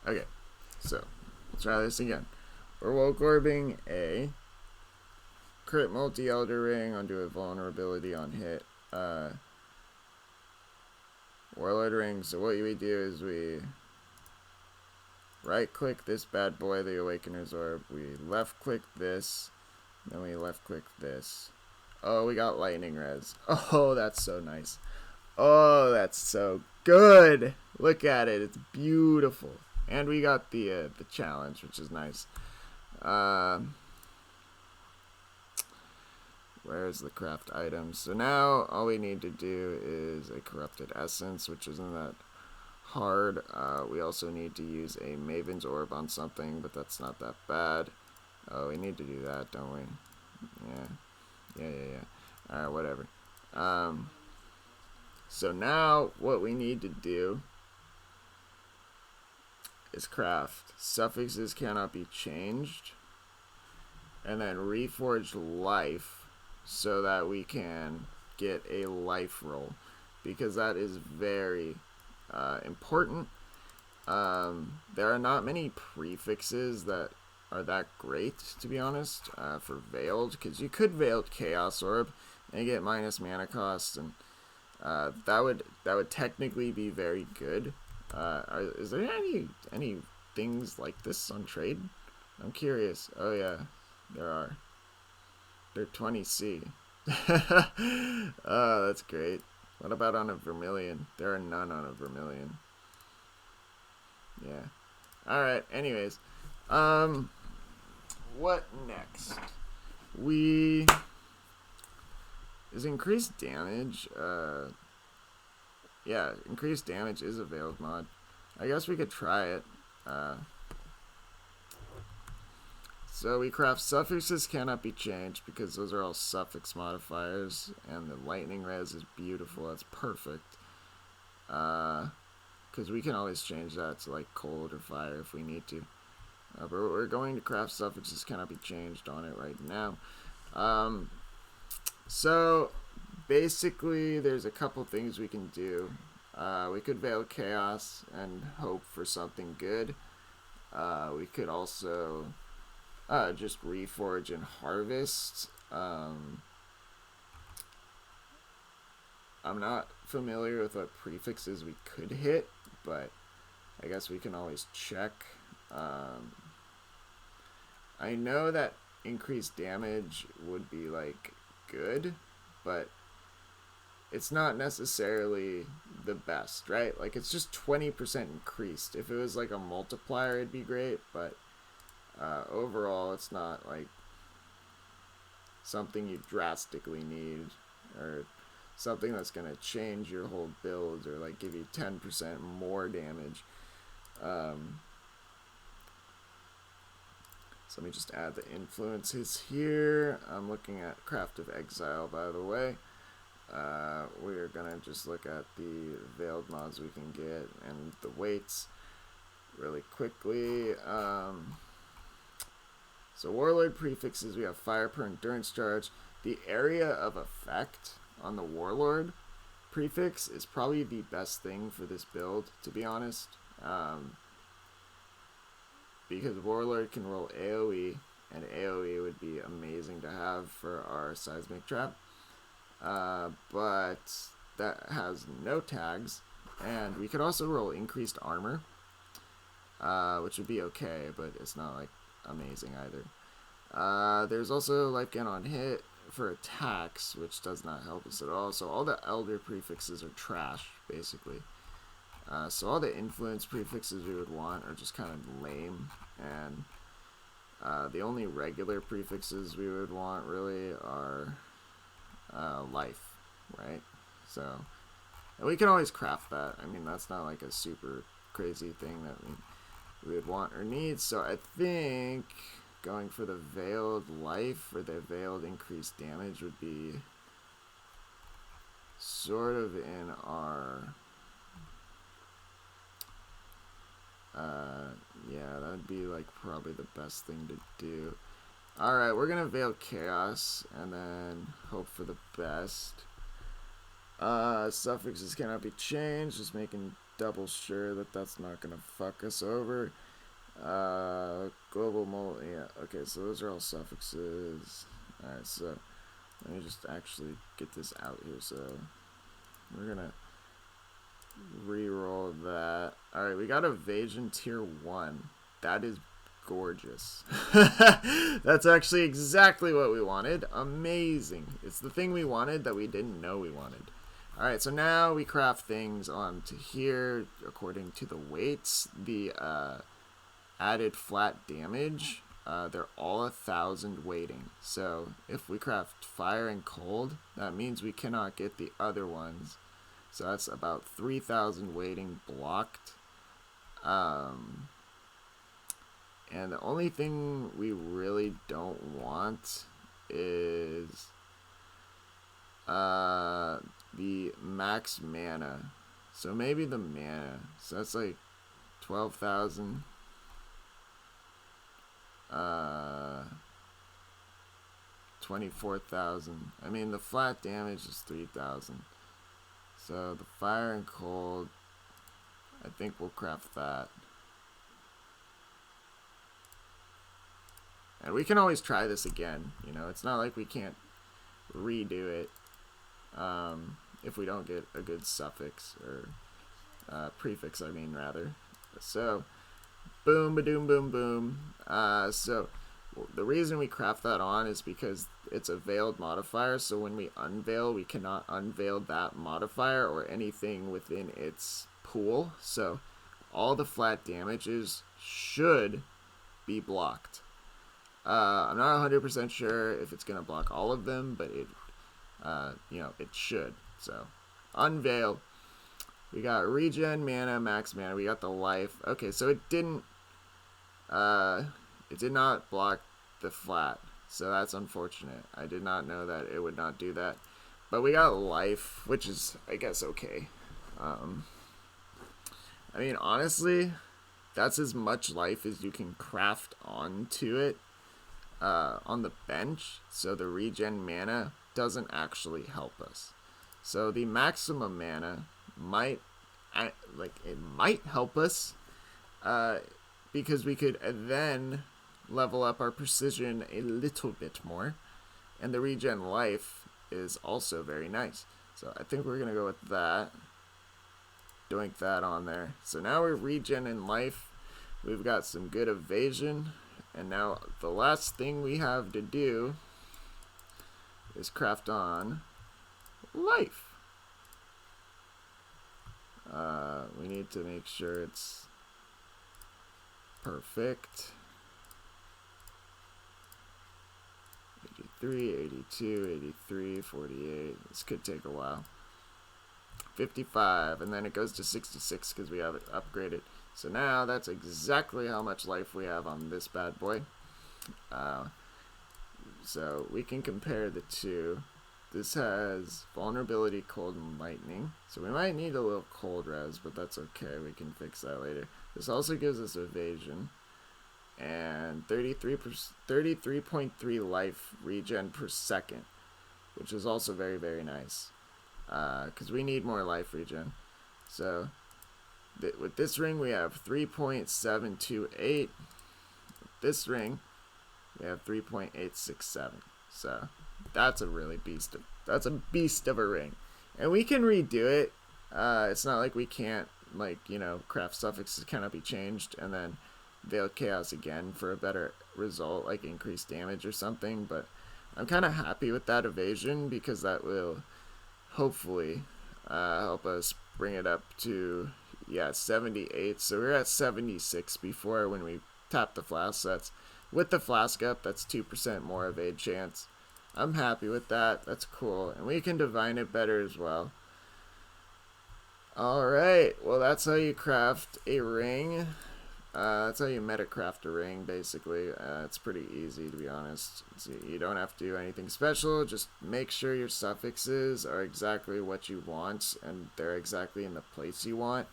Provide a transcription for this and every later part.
Okay, so let's try this again. We're woke orbing a crit multi Elder Ring onto a vulnerability on hit. Warlord Ring. So what we do is we right click this bad boy, the Awakener's Orb. We left click this, then we left click this. Oh, we got lightning res. Oh, that's so nice. Oh, that's so good. Look at it. It's beautiful. And we got the challenge, which is nice. Where's the craft items? So now all we need to do is a corrupted essence, which isn't that hard. We also need to use a Maven's Orb on something, but that's not that bad. Oh, we need to do that, don't we? Yeah. Alright, whatever. So now what we need to do is craft suffixes cannot be changed, and then reforge life so that we can get a life roll, because that is very important. There are not many prefixes that are that great, to be honest, for Veiled, because you could Veiled Chaos Orb and get minus mana cost, and that would technically be very good. Is there any things like this on trade? I'm curious. Oh yeah, there are. They're 20C. Oh, that's great. What about on a Vermilion? There are none on a Vermilion. Yeah. Alright, anyways. What next? Is increased damage, yeah, increased damage is a veiled mod. I guess we could try it. So we craft suffixes cannot be changed because those are all suffix modifiers, and the lightning res is beautiful. That's perfect. Because we can always change that to like cold or fire if we need to. But we're going to craft suffixes cannot be changed on it right now. So basically there's a couple things we can do. We could Veil Chaos and hope for something good. We could also just reforge and harvest. I'm not familiar with what prefixes we could hit, but I guess we can always check. I know that increased damage would be like good, but it's not necessarily the best, right? Like, it's just 20% increased. If it was like a multiplier, it'd be great, but overall it's not like something you drastically need, or something that's going to change your whole build, or like give you 10% more damage. So let me just add the influences here. I'm looking at Craft of Exile, by the way. We're gonna just look at the veiled mods we can get and the weights really quickly. So Warlord prefixes, we have Fire per Endurance Charge. The area of effect on the Warlord prefix is probably the best thing for this build, to be honest. Because Warlord can roll AoE, and AoE would be amazing to have for our Seismic Trap. But that has no tags, and we could also roll increased armor, which would be okay, but it's not like amazing either. There's also life gain on hit for attacks, which does not help us at all. So all the Elder prefixes are trash, basically. So all the influence prefixes we would want are just kind of lame, and the only regular prefixes we would want really are life, right? So, and we can always craft that. I mean, that's not like a super crazy thing that we would want or need. So I think going for the veiled life or the veiled increased damage would be sort of in our yeah, that would be like probably the best thing to do. Alright, we're gonna Veil Chaos and then hope for the best. Suffixes cannot be changed, just making double sure that that's not gonna fuck us over. Global mul, yeah, okay, so those are all suffixes. Alright, so let me just actually get this out here. So we're gonna re-roll that. Alright, we got evasion tier 1. That is gorgeous. That's actually exactly what we wanted. Amazing. It's the thing we wanted that we didn't know we wanted. Alright, so now we craft things onto here according to the weights. The added flat damage, they're all 1,000 weighting. So if we craft fire and cold, that means we cannot get the other ones. So that's about 3,000 weighting blocked. And the only thing we really don't want is the max mana. So maybe the mana. So that's like 12,000. 24,000. I mean, the flat damage is 3,000. So the fire and cold, I think we'll craft that. And we can always try this again. You know, it's not like we can't redo it if we don't get a good suffix or prefix, I mean, rather. So boom, ba-doom, boom, boom. So the reason we craft that on is because it's a veiled modifier. So when we unveil, we cannot unveil that modifier or anything within its pool. So all the flat damages should be blocked. I'm not 100% sure if it's going to block all of them, but it, you know, it should. So unveil. We got regen, mana, max mana. We got the life. Okay, so it did not block the flat. So that's unfortunate. I did not know that it would not do that. But we got life, which is, I guess, okay. I mean, honestly, that's as much life as you can craft onto it on the bench. So the regen mana doesn't actually help us. So the maximum mana might help us because we could then level up our precision a little bit more, and the regen life is also very nice. So I think we're gonna go with that. Doink that on there. So now we're regen in life. We've got some good evasion, and now the last thing we have to do is craft on life. We need to make sure it's perfect. 83, 82, 83, 48. This could take a while. 55, and then it goes to 66 because we have it upgraded. So now that's exactly how much life we have on this bad boy. So we can compare the two. This has vulnerability, cold, and lightning. So we might need a little cold res, but that's okay. We can fix that later. This also gives us evasion. And 33.3 life regen per second, which is also very, very nice. Because we need more life regen. So with this ring, we have 3.728. With this ring, we have 3.867. So that's a really beast of a ring, and we can redo it. It's not like we can't, like, you know, craft suffixes cannot be changed and then veil chaos again for a better result, like increased damage or something. But I'm kind of happy with that evasion because that will hopefully help us bring it up to 78. So we were at 76 before when we tapped the flask. So that's with the flask up, that's 2% more evade chance. I'm happy with that. That's cool. And we can divine it better as well. Alright, well, that's how you craft a ring. That's how you metacraft a ring, basically. It's pretty easy, to be honest. So you don't have to do anything special. Just make sure your suffixes are exactly what you want, and they're exactly in the place you want.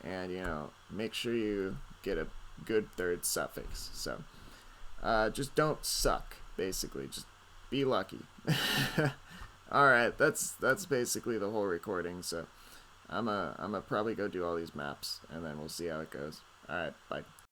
And, you know, make sure you get a good third suffix. So, just don't suck, basically. Just be lucky. Alright, that's basically the whole recording. So, I'm a probably go do all these maps, and then we'll see how it goes. All right, bye.